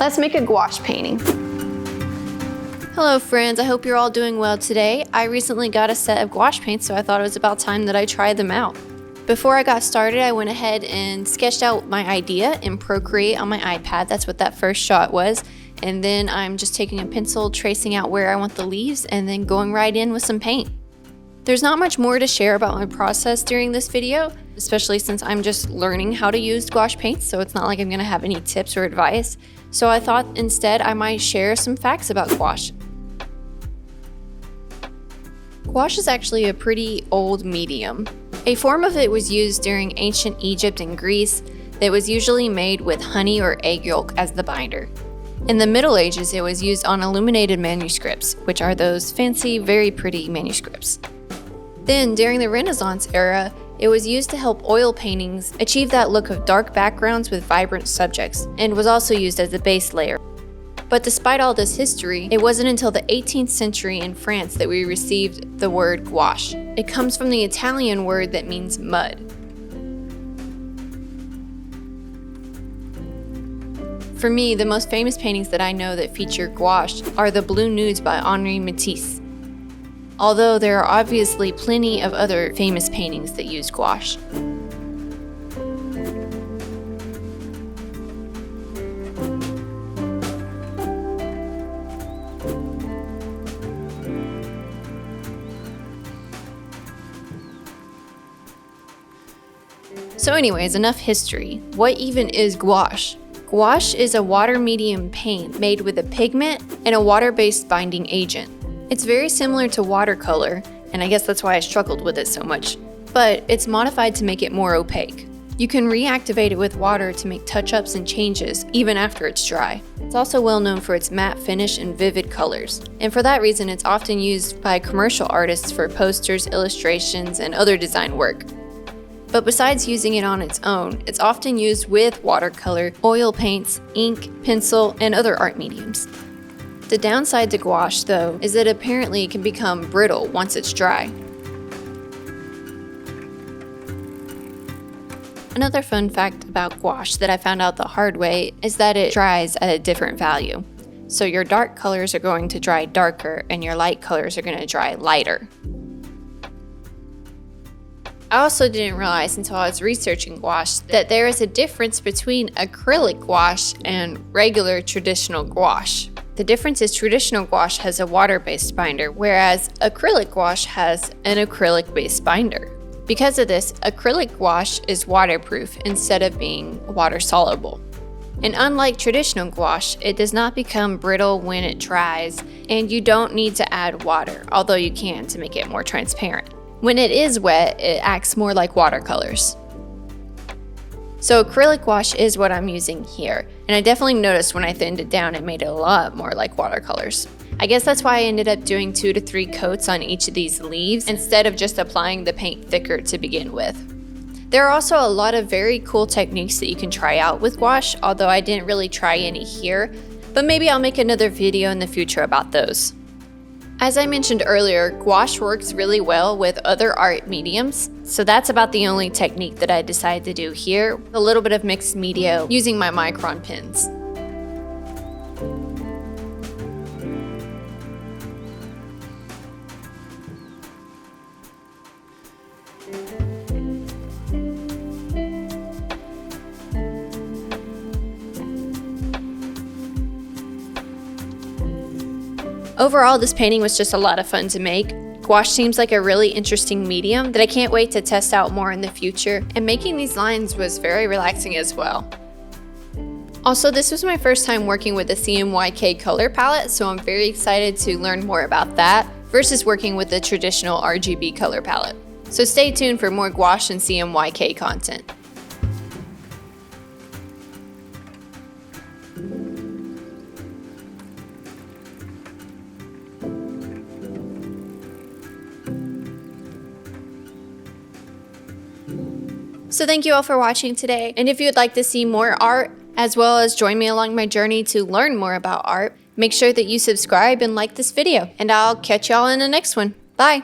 Let's make a gouache painting. Hello friends, I hope you're all doing well today. I recently got a set of gouache paints, so I thought it was about time that I tried them out. Before I got started, I went ahead and sketched out my idea in Procreate on my iPad. That's what that first shot was. And then I'm just taking a pencil, tracing out where I want the leaves, and then going right in with some paint. There's not much more to share about my process during this video, especially since I'm just learning how to use gouache paints, so it's not like I'm gonna have any tips or advice. So I thought instead I might share some facts about gouache. Gouache is actually a pretty old medium. A form of it was used during ancient Egypt and Greece that was usually made with honey or egg yolk as the binder. In the Middle Ages, it was used on illuminated manuscripts, which are those fancy, very pretty manuscripts. Then, during the Renaissance era, it was used to help oil paintings achieve that look of dark backgrounds with vibrant subjects, and was also used as a base layer. But despite all this history, it wasn't until the 18th century in France that we received the word gouache. It comes from the Italian word that means mud. For me, the most famous paintings that I know that feature gouache are the Blue Nudes by Henri Matisse. Although there are obviously plenty of other famous paintings that use gouache. So anyways, enough history. What even is gouache? Gouache is a water medium paint made with a pigment and a water-based binding agent. It's very similar to watercolor, and I guess that's why I struggled with it so much, but it's modified to make it more opaque. You can reactivate it with water to make touch-ups and changes, even after it's dry. It's also well known for its matte finish and vivid colors, and for that reason it's often used by commercial artists for posters, illustrations, and other design work. But besides using it on its own, it's often used with watercolor, oil paints, ink, pencil, and other art mediums. The downside to gouache, though, is that apparently it can become brittle once it's dry. Another fun fact about gouache that I found out the hard way is that it dries at a different value. So your dark colors are going to dry darker and your light colors are going to dry lighter. I also didn't realize until I was researching gouache that there is a difference between acrylic gouache and regular traditional gouache. The difference is traditional gouache has a water-based binder, whereas acrylic gouache has an acrylic-based binder. Because of this, acrylic gouache is waterproof instead of being water-soluble. And unlike traditional gouache, it does not become brittle when it dries, and you don't need to add water, although you can to make it more transparent. When it is wet, it acts more like watercolors. So acrylic gouache is what I'm using here, and I definitely noticed when I thinned it down it made it a lot more like watercolors. I guess that's why I ended up doing 2 to 3 coats on each of these leaves instead of just applying the paint thicker to begin with. There are also a lot of very cool techniques that you can try out with gouache, although I didn't really try any here, but maybe I'll make another video in the future about those. As I mentioned earlier, gouache works really well with other art mediums, so that's about the only technique that I decided to do here, a little bit of mixed media using my micron pens. Overall, this painting was just a lot of fun to make. Gouache seems like a really interesting medium that I can't wait to test out more in the future, and making these lines was very relaxing as well. Also, this was my first time working with the CMYK color palette, so I'm very excited to learn more about that versus working with the traditional RGB color palette. So stay tuned for more gouache and CMYK content. So thank you all for watching today, and if you would like to see more art, as well as join me along my journey to learn more about art, make sure that you subscribe and like this video, and I'll catch y'all in the next one. Bye!